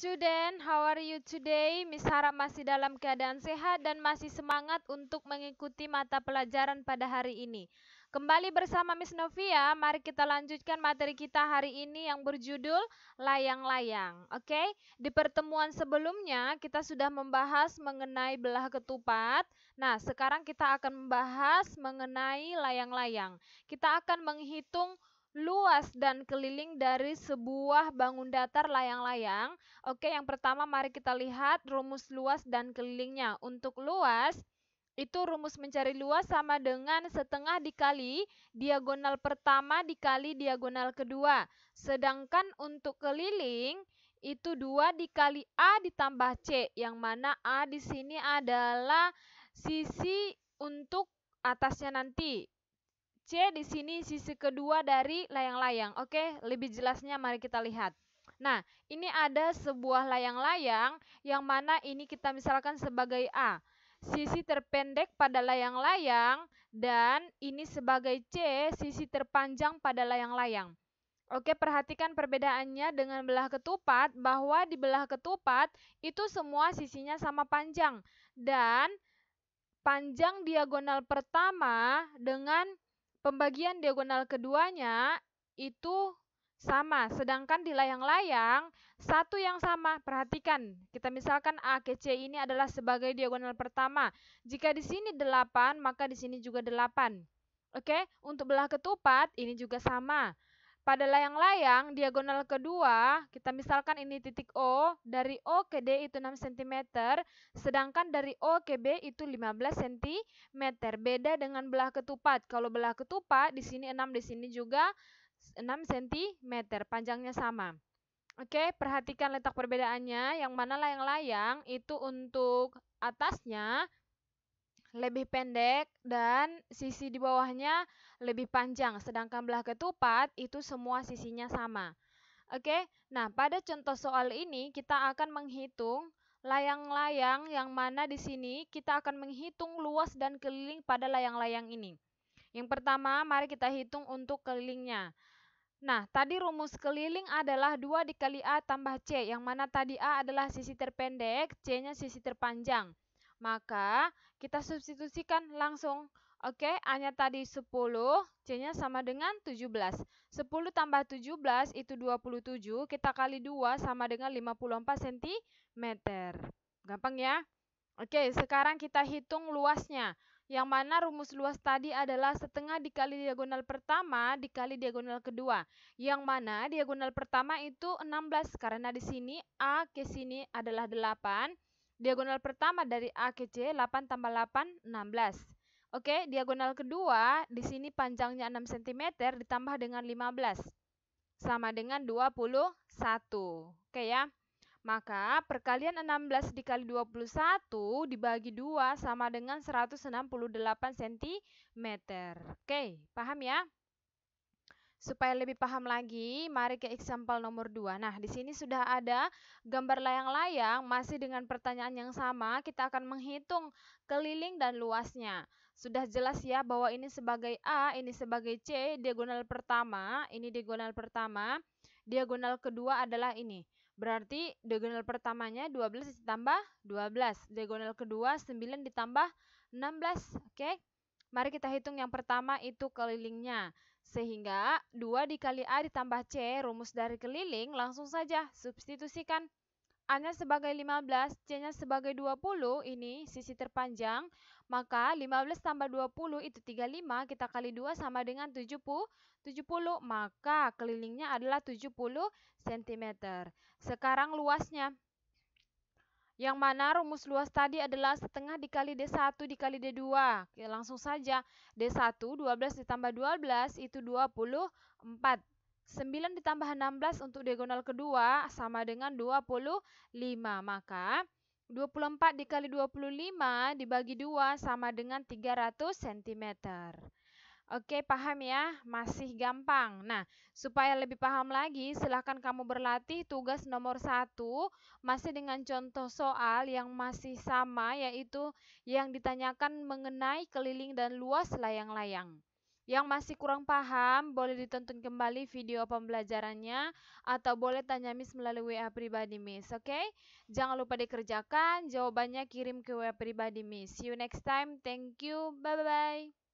student, how are you today? Miss harap masih dalam keadaan sehat dan masih semangat untuk mengikuti mata pelajaran pada hari ini. Kembali bersama Miss Novia, mari kita lanjutkan materi kita hari ini yang berjudul layang-layang. Oke, di pertemuan sebelumnya kita sudah membahas mengenai belah ketupat. Nah, sekarang kita akan membahas mengenai layang-layang. Kita akan menghitung luas dan keliling dari sebuah bangun datar layang-layang. Oke, yang pertama mari kita lihat rumus luas dan kelilingnya. Untuk luas, itu rumus mencari luas sama dengan setengah dikali diagonal pertama dikali diagonal kedua. Sedangkan untuk keliling, itu 2 dikali A ditambah C, yang mana A di sini adalah sisi untuk atasnya nanti. C di sini sisi kedua dari layang-layang. Oke, lebih jelasnya mari kita lihat. Nah, ini ada sebuah layang-layang yang mana ini kita misalkan sebagai A. Sisi terpendek pada layang-layang dan ini sebagai C, sisi terpanjang pada layang-layang. Oke, perhatikan perbedaannya dengan belah ketupat, bahwa di belah ketupat itu semua sisinya sama panjang. Dan panjang diagonal pertama dengan pembagian diagonal keduanya itu sama. Sedangkan di layang-layang, satu yang sama. Perhatikan, kita misalkan A ke C ini adalah sebagai diagonal pertama. Jika di sini 8, maka di sini juga 8. Oke, untuk belah ketupat ini juga sama. Pada layang-layang, diagonal kedua, kita misalkan ini titik O, dari O ke D itu 6 cm, sedangkan dari O ke B itu 15 cm. Beda dengan belah ketupat. Kalau belah ketupat, di sini 6, di sini juga 6 cm, panjangnya sama. Oke, perhatikan letak perbedaannya, yang mana layang-layang itu untuk atasnya lebih pendek dan sisi di bawahnya lebih panjang, sedangkan belah ketupat itu semua sisinya sama. Oke, nah pada contoh soal ini kita akan menghitung layang-layang, yang mana di sini kita akan menghitung luas dan keliling pada layang-layang ini. Yang pertama, mari kita hitung untuk kelilingnya. Nah, tadi rumus keliling adalah 2 dikali A tambah C, yang mana tadi A adalah sisi terpendek, C-nya sisi terpanjang. Maka kita substitusikan langsung. Oke, A-nya tadi 10, C-nya sama dengan 17. 10 tambah 17 itu 27, kita kali 2 sama dengan 54 cm. Gampang ya? Oke, sekarang kita hitung luasnya. Yang mana rumus luas tadi adalah setengah dikali diagonal pertama dikali diagonal kedua. Yang mana diagonal pertama itu 16, karena di sini A ke sini adalah 8. Diagonal pertama dari A ke C, 8 tambah 8, 16. Oke, diagonal kedua, di sini panjangnya 6 cm ditambah dengan 15. Sama dengan 21. Oke ya. Maka perkalian 16 dikali 21 dibagi 2 sama dengan 168 cm. Oke, paham ya? Supaya lebih paham lagi, mari ke example nomor 2. Nah, di sini sudah ada gambar layang-layang, masih dengan pertanyaan yang sama. Kita akan menghitung keliling dan luasnya. Sudah jelas ya bahwa ini sebagai A, ini sebagai C, diagonal pertama, ini diagonal pertama, diagonal kedua adalah ini. Berarti diagonal pertamanya 12 ditambah 12, diagonal kedua 9 ditambah 16. Oke, mari kita hitung yang pertama itu kelilingnya. Sehingga 2 dikali A ditambah C, rumus dari keliling, langsung saja substitusikan. A-nya sebagai 15, C-nya sebagai 20, ini sisi terpanjang. Maka 15 tambah 20 itu 35, kita kali 2 sama dengan 70. Maka kelilingnya adalah 70 cm. Sekarang luasnya. Yang mana rumus luas tadi adalah setengah dikali D1 dikali D2. Oke, langsung saja. D1, 12 ditambah 12 itu 24. 9 ditambah 16 untuk diagonal kedua sama dengan 25. Maka 24 dikali 25 dibagi 2 sama dengan 300 cm. Oke, paham ya? Masih gampang. Nah, supaya lebih paham lagi, silahkan kamu berlatih tugas nomor 1, masih dengan contoh soal yang masih sama, yaitu yang ditanyakan mengenai keliling dan luas layang-layang. Yang masih kurang paham, boleh ditonton kembali video pembelajarannya atau boleh tanya Miss melalui WA pribadi Miss, oke? Jangan lupa dikerjakan, jawabannya kirim ke WA pribadi Miss. See you next time. Thank you. Bye-bye.